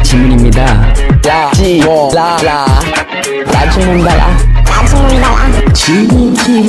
지문입니다. 라지몬달라 지문 TV.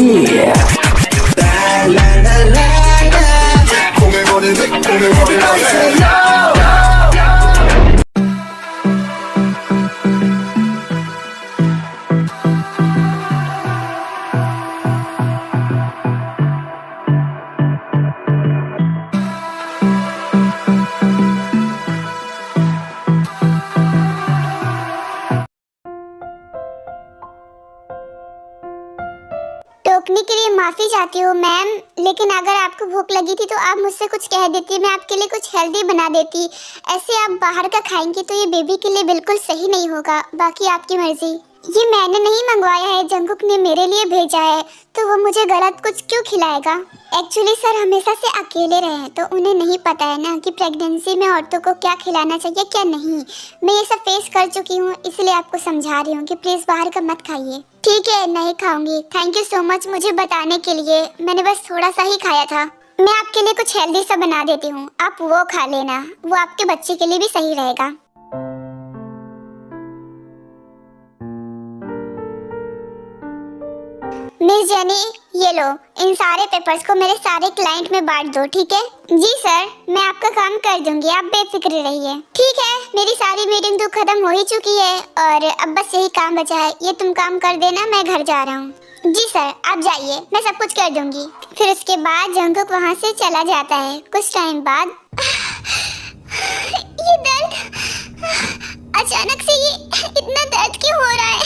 टोकने के लिए माफ़ी चाहती हूँ मैम, लेकिन अगर आपको भूख लगी थी तो आप मुझसे कुछ कह देती, मैं आपके लिए कुछ हेल्दी बना देती। ऐसे आप बाहर का खाएंगे तो ये बेबी के लिए बिल्कुल सही नहीं होगा। बाकी आपकी मर्जी। ये मैंने नहीं मंगवाया है, जंगकुक ने मेरे लिए भेजा है, तो वो मुझे गलत कुछ क्यों खिलाएगा। एक्चुअली सर हमेशा से अकेले रहे हैं तो उन्हें नहीं पता है ना कि प्रेगनेंसी में औरतों को क्या खिलाना चाहिए क्या नहीं। मैं ये सब फेस कर चुकी हूँ, इसलिए आपको समझा रही हूँ कि प्लीज़ बाहर का मत खाइए। ठीक है, नहीं खाऊंगी। थैंक यू सो मच मुझे बताने के लिए। मैंने बस थोड़ा सा ही खाया था। मैं आपके लिए कुछ हेल्दी सा बना देती हूँ, आप वो खा लेना, वो आपके बच्चे के लिए भी सही रहेगा। मिस जेनी, ये लो, इन सारे पेपर्स को मेरे सारे क्लाइंट में बांट दो, ठीक है? जी सर, मैं आपका काम कर दूंगी, आप बेफिक्र रहिए। ठीक है, मेरी सारी मीटिंग तो खत्म हो ही चुकी है और अब बस यही काम बचा है। ये तुम काम कर देना, मैं घर जा रहा हूँ। जी सर, आप जाइए, मैं सब कुछ कर दूंगी। फिर उसके बाद जंगकुक वहाँ से चला जाता है। कुछ टाइम बाद ये दर्द, अचानक से ये इतना दर्द क्यों हो रहा है?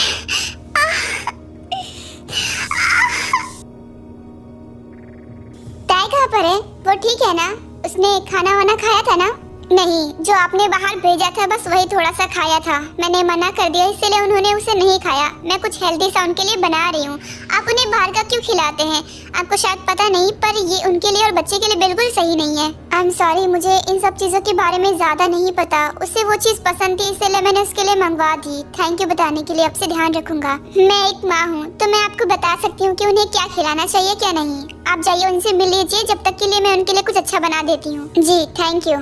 ताई कहाँ पर है? वो ठीक है ना? उसने खाना वाना खाया था ना? नहीं, जो आपने बाहर भेजा था बस वही थोड़ा सा खाया था। मैंने मना कर दिया, इसलिए उन्होंने उसे नहीं खाया। मैं कुछ हेल्दी सा उनके लिए बना रही हूँ। आप उन्हें बाहर का क्यों खिलाते हैं? आपको शायद पता नहीं, पर ये उनके लिए और बच्चे के लिए बिल्कुल सही नहीं है। आई एम सॉरी, मुझे इन सब चीज़ों के बारे में ज़्यादा नहीं पता। उसे वो चीज़ पसंद थी, इसलिए मैंने उसके लिए मंगवा दी। थैंक यू बताने के लिए, अब से ध्यान रखूंगा। मैं एक माँ हूँ तो मैं आपको बता सकती हूँ कि उन्हें क्या खिलाना चाहिए क्या नहीं। आप जाइए उनसे मिल लीजिए, जब तक के लिए मैं उनके लिए कुछ अच्छा बना देती हूँ। जी थैंक यू।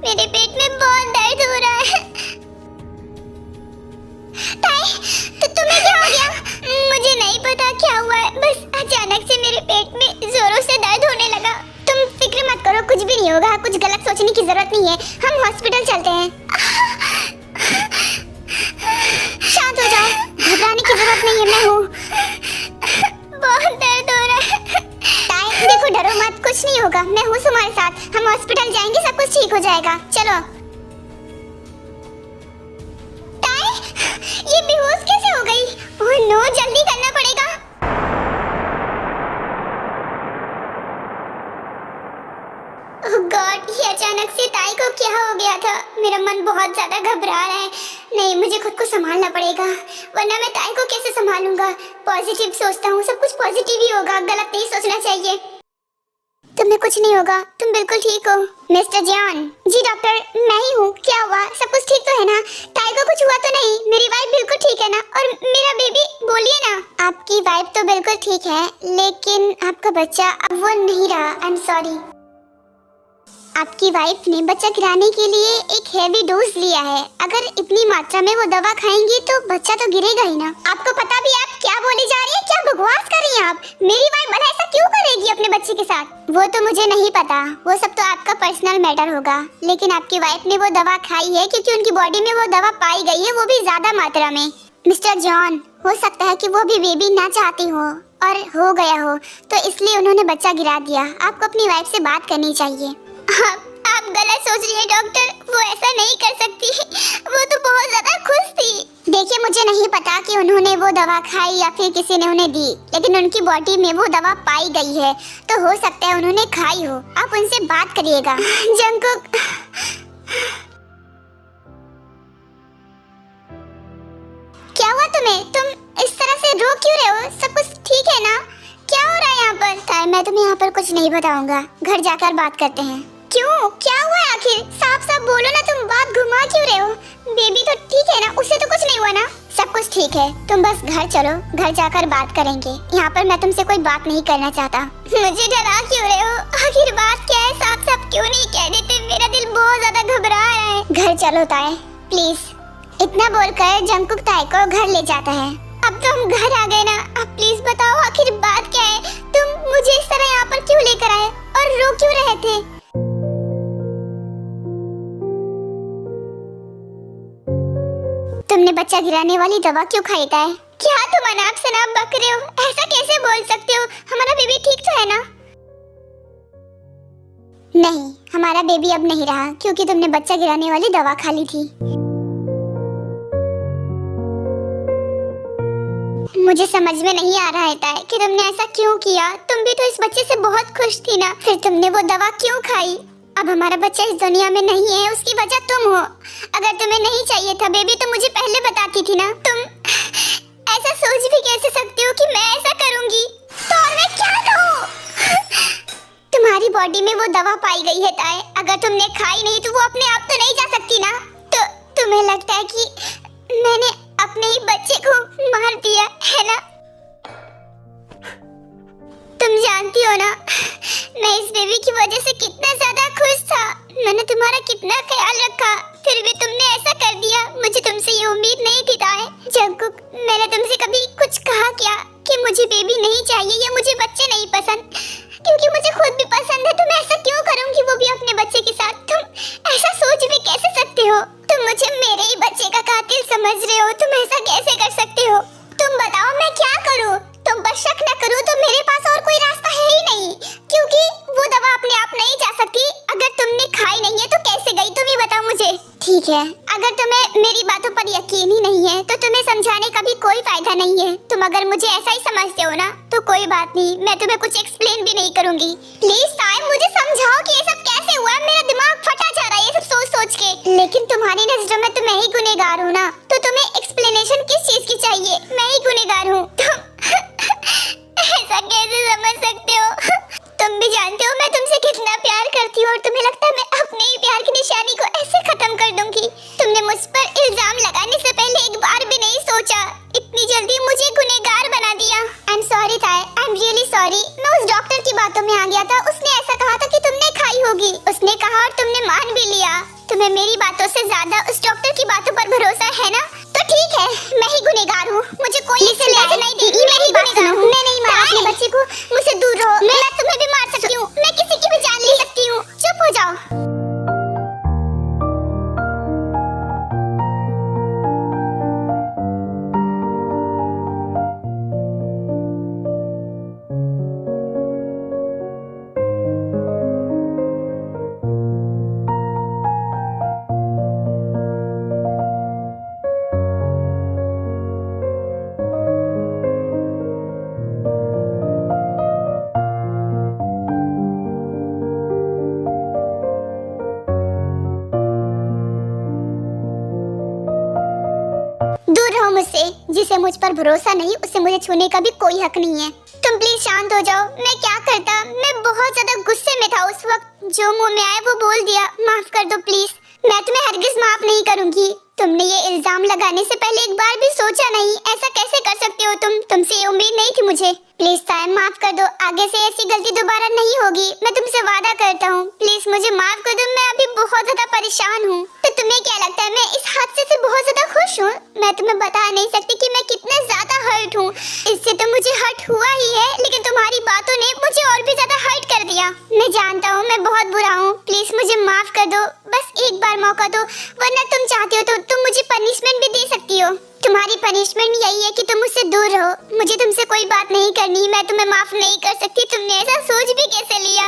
मेरे पेट में बहुत दर्द हो रहा है। ताई, तो तुम्हें क्या हो गया? मुझे नहीं पता क्या हुआ है, बस अचानक से मेरे पेट में जोरों से दर्द होने लगा। तुम फिक्र मत करो, कुछ भी नहीं होगा, कुछ गलत सोचने की जरूरत नहीं है। हम हॉस्पिटल चलते हैं। शांत हो जाओ, घबराने की जरूरत नहीं है, मैं हूँ। बहुत दर्द हो रहा है। ताई देखो, डरो मत, कुछ नहीं होगा, मैं हूँ तुम्हारे साथ। हम हॉस्पिटल जाएंगे, सब कुछ ठीक हो जाएगा। चलो। ताई, ये बेहोश कैसे हो गई? ओह नो, जल्दी करना पड़ेगा। ओह गॉड, ये अचानक से ताई को क्या हो गया था? मेरा मन बहुत ज्यादा घबरा रहा है। नहीं, मुझे खुद को संभालना पड़ेगा, वरना मैं ताई को कैसे संभालूंगा। पॉजिटिव सोचता हूँ, सब कुछ पॉजिटिव ही होगा, गलत नहीं सोचना चाहिए। तुम्हें कुछ नहीं होगा, तुम बिल्कुल ठीक हो। Mister John. जी डॉक्टर, मैं ही हूँ। क्या हुआ? सब कुछ ठीक तो है ना? ताई को कुछ हुआ तो नहीं? मेरी वाइफ बिल्कुल ठीक है ना? और मेरा बेबी? बोलिए ना। आपकी वाइफ तो बिल्कुल ठीक है, लेकिन आपका बच्चा अब वो नहीं रहा। I am sorry. आपकी वाइफ ने बच्चा गिराने के लिए एक हेवी डोज लिया है। अगर इतनी मात्रा में वो दवा खाएंगी तो बच्चा तो गिरेगा ही ना। आपको पता भी आप क्या बोली जा रही है? क्या बकवास कर रही हैं आप? मेरी वाइफ भला ऐसा क्यों करेगी अपने बच्चे के साथ? वो तो मुझे नहीं पता, वो सब तो आपका पर्सनल मैटर होगा। लेकिन आपकी वाइफ ने वो दवा खाई है क्योंकि उनकी बॉडी में वो दवा पाई गई है, वो भी ज्यादा मात्रा में। मिस्टर जॉन, हो सकता है कि वो भी बेबी ना चाहती हो और हो गया हो, तो इसलिए उन्होंने बच्चा गिरा दिया। आपको अपनी वाइफ से बात करनी चाहिए। आप गलत सोच रही हैं डॉक्टर, वो ऐसा नहीं कर सकती। वो तो बहुत ज्यादा खुश थी। देखिए, मुझे नहीं पता कि उन्होंने वो दवा खाई या फिर किसी ने उन्हें दी, लेकिन उनकी बॉडी में वो दवा पाई गई है, तो हो सकता है उन्होंने खाई हो। आप उनसे बात करिएगा। जंगकुक, क्या हुआ तुम्हें? तुम इस तरह से रो क्यों रहे हो? सब कुछ ठीक है ना? क्या हो रहा है यहाँ पर? ताई, मैं तुम्हें यहाँ पर कुछ नहीं बताऊंगा, घर जाकर बात करते हैं। क्यों? क्या हुआ आखिर? साफ साफ बोलो ना, तुम बात घुमा क्यों रहे हो? बेबी तो ठीक है ठीक है, तुम बस घर चलो, घर जाकर बात करेंगे। यहाँ पर मैं तुमसे कोई बात नहीं करना चाहता। मुझे डरा क्यों रहे हो? आखिर बात क्या है? साफ साफ क्यों नहीं कह देते? मेरा दिल बहुत ज्यादा घबरा रहा है। घर चलो ताए, प्लीज। इतना बोलकर जंगकुक ताए को घर ले जाता है। अब तो हम घर आ गए ना, अब प्लीज बताओ आखिर बात क्या है? तुम मुझे इस तरह यहाँ पर क्यों लेकर आए और रो क्यों रहे थे? तुमने बच्चा गिराने वाली दवा क्यों खाई था? क्या तुम अनाप शनाप बक रहे हो? ऐसा कैसे बोल सकते हो? हमारा बेबी ठीक तो है ना? नहीं, हमारा बेबी अब नहीं रहा क्योंकि तुमने बच्चा गिराने वाली दवा खा ली थी। मुझे समझ में नहीं आ रहा है कि तुमने ऐसा क्यों किया। तुम भी तो इस बच्चे से बहुत खुश थी ना, फिर तुमने वो दवा क्यों खाई? अब हमारा बच्चा इस दुनिया में नहीं है, उसकी वजह तुम हो। अगर तुम्हें नहीं चाहिए था बेबी तो मुझे पहले बताती थी ना। तुम ऐसा सोच भी कैसे सकती हो कि मैं ऐसा करूंगी? तो और मैं क्या करूं? तुम्हारी बॉडी में वो दवा पाई गई है ताए, अगर तुमने खाई नहीं तो वो अपने आप तो नहीं जा सकती ना। तो तुम्हें लगता है कि मैंने अपने ही बच्चे को मार दिया है ना? तुम जानती हो ना, मैं इस बेबी की वजह से कितना ज्यादा खुश था। मैंने तुम्हारा कितना ख्याल रखा, फिर भी तुमने ऐसा कर दिया। मुझे तुमसे ये उम्मीद नहीं थी ताए। जंगकुक, मैंने तुमसे कभी कुछ कहा क्या कि मुझे बेबी नहीं चाहिए या मुझे बच्चे नहीं पसंद? क्योंकि मुझे खुद भी पसंद है तो मैं ऐसा क्यों करूंगी, वो भी अपने बच्चे के साथ? तुम ऐसा सोच भी कैसे सकते हो? तुम मुझे मेरे ही बच्चे का कातिल समझ रहे हो? तुम ऐसा कैसे कर सकते हो? तुम बताओ मैं क्या करूं? तुम बस शक न करो तो मेरे पास और कोई रास्ता है ही नहीं, क्योंकि वो दवा अपने आप नहीं जा सकती। अगर तुमने खाई नहीं है तो कैसे गई, तुम ही बताओ मुझे। ठीक है, अगर तुम्हें मेरी बातों पर यकीन ही नहीं है तो तुम्हें समझाने का भी कोई फायदा नहीं है। तुम अगर मुझे ऐसा ही समझते हो ना तो कोई बात नहीं, मैं तुम्हें कुछ एक्सप्लेन भी नहीं करूंगी। प्लीज टाइम मुझे समझाओ कि ये सब कैसे हुआ। मेरा दिमाग फटा जा रहा है ये सब सोच सोच के। लेकिन तुम्हारी नजरों में तो मैं ही गुनहगार हूँ ना, तो तुम्हें एक्सप्लेनेशन किस चीज की चाहिए? मैं ही गुनहगार हूँ। ऐसा कैसे समझ सकते हो? तुम भी जानते हो मैं तुमसे कितना प्यार करती हूँ और तुम्हें लगता है मैं अपने ही प्यार की निशानी को ऐसे खत्म कर दूंगी? तुमने मुझ पर इल्जाम लगाने से पहले एक बार भी नहीं सोचा, इतनी जल्दी मुझे गुनहगार बना दिया। आई एम सॉरी ताए, आई एम रियली सॉरी। मैं उस डॉक्टर की बातों में आ गया था, उसने ऐसा कहा था कि तुमने खाई होगी। उसने कहा और तुमने मान भी लिया। तुम्हें मेरी बातों से ज्यादा उस डॉक्टर की बातों पर भरोसा है ना? तो ठीक है, मैं ही गुनहगार हूँ, मुझे कोई सजा नहीं देगी। मैं ही गुनहगार हूँ। मैं नहीं मारा अपने बच्चे को, मुझसे दूर रहो। मैं तुम्हें भी मार सकती हूँ, मैं किसी की भी जान ले सकती हूँ। चुप हो जाओ। मुझसे, जिसे मुझ पर भरोसा नहीं उसे मुझे छूने का भी कोई हक नहीं है। तुम प्लीज शांत हो जाओ। मैं क्या करता, मैं बहुत ज्यादा गुस्से में था उस वक्त। जो मुंह में आए वो बोल दिया, माफ कर दो प्लीज। मैं तुम्हें हरगिज माफ नहीं करूंगी। तुमने ये इल्जाम लगाने से पहले एक बार भी सोचा नहीं? ऐसा कैसे कर सकते हो तुम? तुमसे ये उम्मीद नहीं थी मुझे। प्लीज टाइम माफ कर दो, आगे से ऐसी गलती दोबारा नहीं होगी, मैं तुमसे वादा करता हूँ। प्लीज मुझे माफ कर दो, मैं अभी बहुत ज्यादा परेशान हूँ। तो तुम्हें क्या लगता है मैं इस हादसे से बहुत ज्यादा खुश हूँ? मैं तुम्हें बता नहीं सकती कि मैं कितना ज्यादा हर्ट हूँ। इससे तो मुझे हर्ट हुआ ही है, लेकिन तुम्हारी बातों ने मुझे और भी ज्यादा हर्ट कर दिया। मैं जानता हूँ मैं बहुत बुरा हूँ, प्लीज मुझे माफ कर दो। बस एक बार मौका दो, वरना तुम चाहते हो तो तुम मुझे पनिशमेंट भी दे सकती हो। तुम्हारी पनिशमेंट यही है कि तुम मुझसे दूर रहो। मुझे तुमसे कोई बात नहीं करनी, मैं तुम्हें माफ नहीं कर सकती। तुमने ऐसा सोच भी कैसे लिया?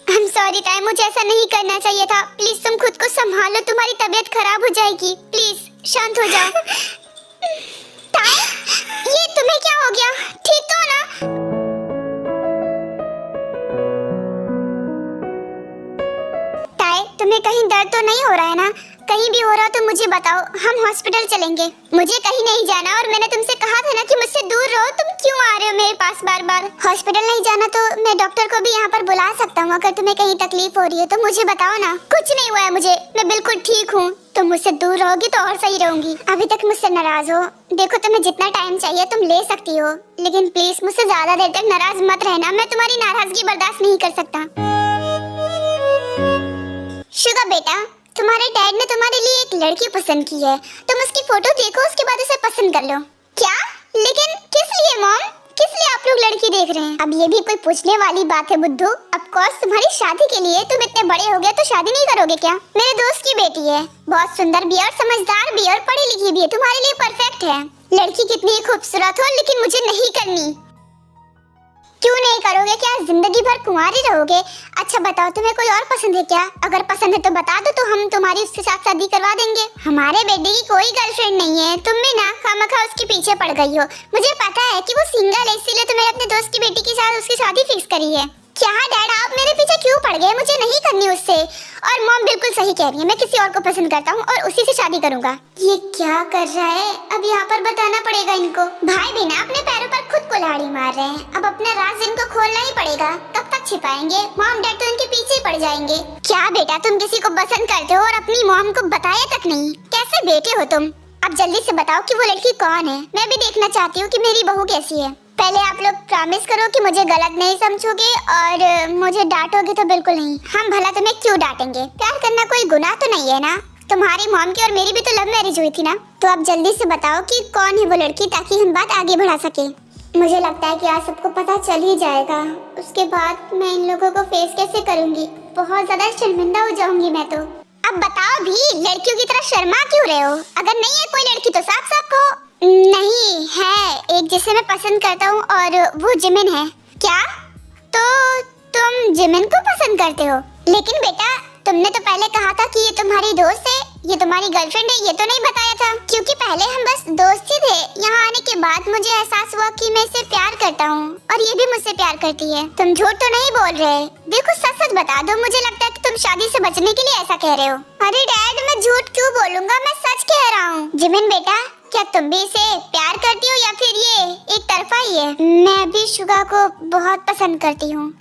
I'm sorry टाइम, मुझे ऐसा नहीं करना चाहिए था। प्लीज तुम खुद को संभालो, तुम्हारी तबीयत खराब हो जाएगी। प्लीज शांत हो जाओ। टाइम, ये तुम्हें क्या हो गया? ठीक तो हो ना? तुम्हें कहीं दर्द तो नहीं हो रहा है ना? कहीं भी हो रहा तो मुझे बताओ, हम हॉस्पिटल चलेंगे। मुझे कहीं नहीं जाना और मैंने तुमसे कहा था ना कि मुझसे दूर रहो। तुम क्यों आ रहे हो मेरे पास बार बार? हॉस्पिटल नहीं जाना तो मैं डॉक्टर को भी यहाँ पर बुला सकता हूँ। अगर तुम्हें कहीं तकलीफ हो रही है तो मुझे बताओ ना। कुछ नहीं हुआ है मुझे, मैं बिल्कुल ठीक हूँ। तुम मुझसे दूर रहोगी तो और सही रहूंगी। अभी तक मुझसे नाराज हो। देखो तुम्हें जितना टाइम चाहिए तुम ले सकती हो, लेकिन प्लीज मुझसे ज्यादा देर तक नाराज मत रहना। मैं तुम्हारी नाराजगी बर्दाश्त नहीं कर सकता। शुगा बेटा, तुम्हारे डैड ने तुम्हारे लिए एक लड़की पसंद की है। तुम उसकी फोटो देखो, उसके बाद उसे पसंद कर लो। क्या? लेकिन किस लिए मॉम? किस लिए आप लोग लड़की देख रहे हैं? अब ये भी कोई पूछने वाली बात है बुद्धू? ऑफ कोर्स तुम्हारी शादी के लिए। तुम इतने बड़े हो गए तो शादी नहीं करोगे क्या? मेरे दोस्त की बेटी है, बहुत सुंदर भी और समझदार भी और पढ़ी लिखी भी है, तुम्हारे लिए परफेक्ट है। लड़की कितनी खूबसूरत हो, लेकिन मुझे नहीं करनी। क्यों नहीं करोगे? क्या जिंदगी भर कुंवारी रहोगे? अच्छा बताओ, तुम्हें कोई और पसंद है क्या? अगर पसंद है तो बता दो, तो हम तुम्हारी उसके साथ शादी करवा देंगे। हमारे बेटे की कोई गर्लफ्रेंड नहीं है। तुम भी ना खामखा उसके पीछे पड़ गई हो। मुझे पता है कि वो सिंगल है, इसीलिए तुमने अपने दोस्त की बेटी के साथ उसकी शादी फिक्स करी है। क्या डैड, आप मेरे पीछे क्यों पड़ गए? मुझे नहीं करनी उससे। और मॉम बिल्कुल सही कह रही है, मैं किसी और को पसंद करता हूँ और उसी से शादी करूंगा। ये क्या कर रहा है? अब यहाँ पर बताना पड़ेगा इनको। भाई भी ना अपने पैरों पर खुद कुल्हाड़ी मार रहे हैं। अब अपना राज इनको खोलना ही पड़ेगा। कब तक छिपाएंगे? मॉम डैड तो इनके पीछे ही पड़ जाएंगे। क्या बेटा, तुम किसी को पसंद करते हो और अपनी मॉम को बताया तक नहीं? कैसे बेटे हो तुम? अब जल्दी से बताओ कि वो लड़की कौन है। मैं भी देखना चाहती हूँ कि मेरी बहू कैसी है। पहले आप लोग प्रॉमिस करो कि मुझे गलत नहीं समझोगे और मुझे डांटोगे तो बिल्कुल नहीं। हम भला तुम्हें क्यों डांटेंगे? प्यार करना कोई गुनाह तो नहीं है ना? तुम्हारी मॉम की और मेरी भी तो लव मैरिज हुई थी ना? तो अब जल्दी से बताओ कि कौन है वो लड़की, ताकि हम बात आगे बढ़ा सके। मुझे लगता है कि आज सबको पता चल ही जाएगा। उसके बाद मैं इन लोगों को फेस कैसे करूंगी? बहुत ज्यादा शर्मिंदा हो जाऊंगी मैं तो। अब बताओ भी, लड़कियों की तरह शर्मा क्यों रहे हो? अगर नहीं है कोई लड़की तो साफ साफ कहो। नहीं है एक जिसे मैं पसंद करता हूँ और वो जिमिन है। क्या? तो तुम जिमिन को पसंद करते हो? लेकिन बेटा, तुमने तो पहले कहा था कि ये तुम्हारी दोस्त है, ये तुम्हारी गर्लफ्रेंड है, ये तो नहीं बताया था। क्योंकि पहले हम बस दोस्त ही थे। यहाँ आने के बाद मुझे एहसास हुआ कि मैं इसे प्यार करता हूँ और ये भी मुझसे प्यार करती है। तुम झूठ तो नहीं बोल रहे? देखो सच सच बता दो। मुझे लगता है कि तुम शादी से बचने के लिए ऐसा कह रहे हो। अरे डैड, मैं झूठ क्यों बोलूंगा? मैं सच कह रहा हूँ। जिमिन बेटा, क्या तुम भी इसे प्यार करती हो या फिर ये एक तरफा ही है? मैं भी शुगा को बहुत पसंद करती हूँ।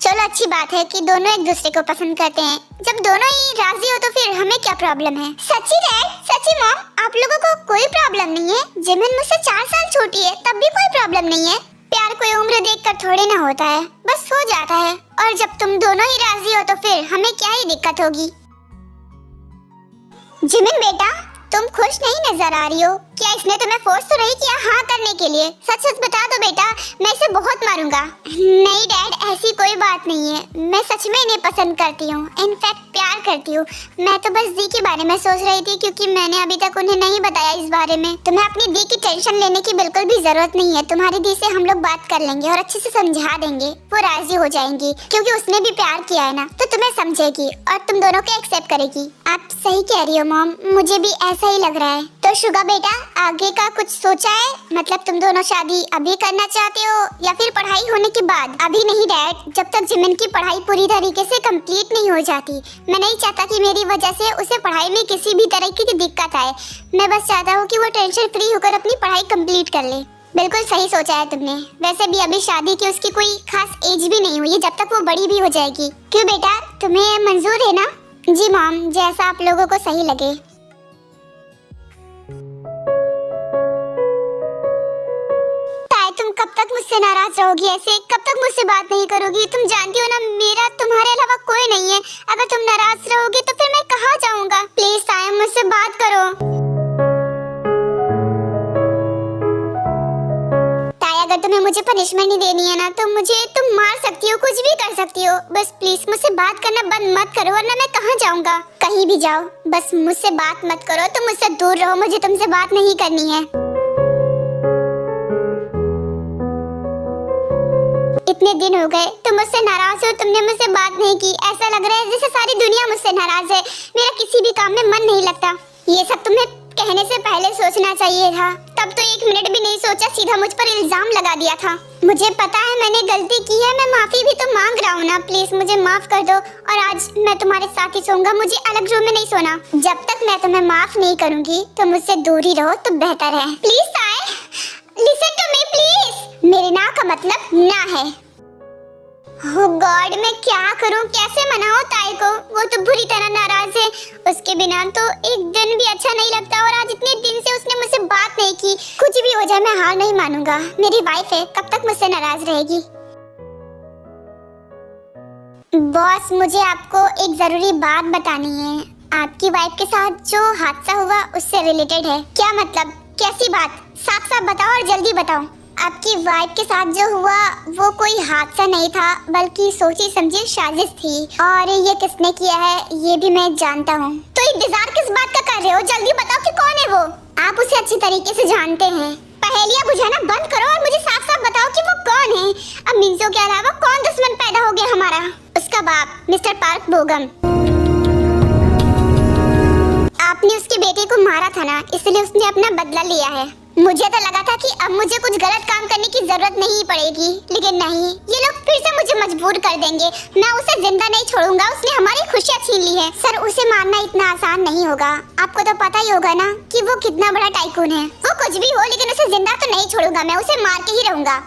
चलो अच्छी बात है कि दोनों एक दूसरे को पसंद करते हैं। जब दोनों ही राजी हो तो फिर हमें क्या प्रॉब्लम है? सच्ची डैड, सच्ची मॉम, आप लोगों को कोई प्रॉब्लम नहीं है? जिमिन मुझसे 4 साल छोटी है, तब भी कोई प्रॉब्लम नहीं है? प्यार कोई उम्र देखकर थोड़े ना होता है, बस हो जाता है। और जब तुम दोनों ही राजी हो तो फिर हमें क्या ही दिक्कत होगी? जिमिन बेटा, तुम खुश नहीं नजर आ रही हो। क्या इसने तुम्हें फोर्स तो नहीं किया हाँ करने के लिए? सच सच बता दो बेटा, मैं इसे बहुत मारूंगा। नहीं डैड, ऐसी कोई बात नहीं है। मैं सच में इन्हें पसंद करती हूँ, इनफैक्ट प्यार करती हूँ। मैं तो बस दी के बारे में सोच रही थी, क्योंकि मैंने अभी तक उन्हें नहीं बताया इस बारे में। तुम्हें अपनी दी की टेंशन लेने की बिल्कुल भी जरूरत नहीं है। तुम्हारी दी से हम लोग बात कर लेंगे और अच्छे से समझा देंगे। वो राजी हो जाएंगी, क्योंकि उसने भी प्यार किया है ना, तो तुम्हें समझेगी और तुम दोनों को एक्सेप्ट करेगी। आप सही कह रही हो मॉम, मुझे भी ऐसा ही लग रहा है। तो शुगा बेटा, आगे का कुछ सोचा है? मतलब तुम दोनों शादी अभी करना चाहते हो या फिर पढ़ाई होने के बाद? अभी नहीं डैड, जब तक जिमिन की पढ़ाई पूरी तरीके से कंप्लीट नहीं हो जाती। मैं नहीं चाहता कि मेरी वजह से उसे पढ़ाई में किसी भी तरीके की दिक्कत आए। मैं बस चाहता हूँ कि वो टेंशन फ्री होकर अपनी पढ़ाई कंप्लीट कर ले। बिल्कुल सही सोचा है तुमने। वैसे भी अभी शादी की उसकी कोई खास एज भी नहीं हुई है, जब तक वो बड़ी भी हो जाएगी। क्यों बेटा, तुम्हें मंजूर है ना? जी मॉम, जैसा आप लोगों को सही लगे। तुम कब तक मुझसे नाराज रहोगी ऐसे? कब तक मुझसे बात नहीं करोगी? तुम जानती हो ना, मेरा तुम्हारे अलावा कोई नहीं है। अगर तुम नाराज रहोगी तो फिर मैं कहाँ जाऊँगा? प्लीज ताया, मुझसे बात करो। ताया, अगर तुम्हें मुझे पनिशमेंट नहीं देनी है ना, तो मुझे तुम मार सकती हो, कुछ भी कर सकती हो। बस प्लीज मुझसे बात करना बंद मत करो, वरना मैं कहाँ जाऊँगा? कहीं भी जाओ, बस मुझसे बात मत करो। तुम मुझसे दूर रहो, मुझे तुमसे बात नहीं करनी है। इतने दिन हो गए, तुम मुझसे नाराज हो, तुमने मुझसे बात नहीं की। ऐसा लग रहा है जैसे सारी दुनिया मुझसे नाराज है। मेरा किसी भी काम में मन नहीं लगता। ये सब तुम्हें कहने से पहले सोचना चाहिए था। तब तो 1 मिनट भी नहीं सोचा, सीधा मुझ पर इल्जाम लगा दिया था। मुझे पता है मैंने गलती की है, मैं माफी भी तो मांग रहा हूँ ना। प्लीज मुझे माफ कर दो और आज मैं तुम्हारे साथ ही सोऊंगा। मुझे अलग रूम में नहीं सोना। जब तक मैं तुम्हें माफ नहीं करूंगी तो मुझसे दूर ही रहो तो बेहतर है। प्लीज ताए, लिसन टू मी प्लीज। मेरे ना का मतलब ना है। ओह गॉड, मैं क्या करूं, कैसे मनाऊं ताई को? वो तो बुरी तरह नाराज है। उसके बिना तो एक दिन भी अच्छा नहीं लगता और आज इतने दिन से उसने मुझसे बात नहीं की। कुछ भी हो जाए मैं हार नहीं मानूंगा। मेरी वाइफ है, कब तक मुझसे नाराज रहेगी? बॉस, मुझे आपको एक जरूरी बात बतानी है। आपकी वाइफ के साथ जो हादसा हुआ उससे रिलेटेड है। क्या मतलब? कैसी बात? साफ साफ बताओ और जल्दी बताओ। आपकी वाइफ के साथ जो हुआ वो कोई हादसा नहीं था, बल्कि सोची समझी साजिश थी। और ये किसने किया है ये भी मैं जानता हूँ। तो इंतजार किस बात का कर रहे हो? जल्दी बताओ कि कौन है वो। आप उसे अच्छी तरीके से जानते हैं। पहेलियां बुझाना बंद करो और मुझे साफ साफ बताओ कि वो कौन है। अब मिंजो के अलावा कौन दुश्मन पैदा हो गया हमारा? उसका बाप, मिस्टर पार्क बोगम। आपने उसके बेटे को मारा था ना, इसलिए उसने अपना बदला लिया है। मुझे तो लगा था कि अब मुझे कुछ गलत काम करने की जरूरत नहीं पड़ेगी, लेकिन नहीं, ये लोग फिर से मुझे मजबूर कर देंगे। मैं उसे जिंदा नहीं छोड़ूंगा। उसने हमारी खुशियां छीन ली है। सर, उसे मारना इतना आसान नहीं होगा। आपको तो पता ही होगा ना कि वो कितना बड़ा टाइकून है। वो कुछ भी हो, लेकिन उसे जिंदा तो नहीं छोड़ूंगा। मैं उसे मार के ही रहूंगा।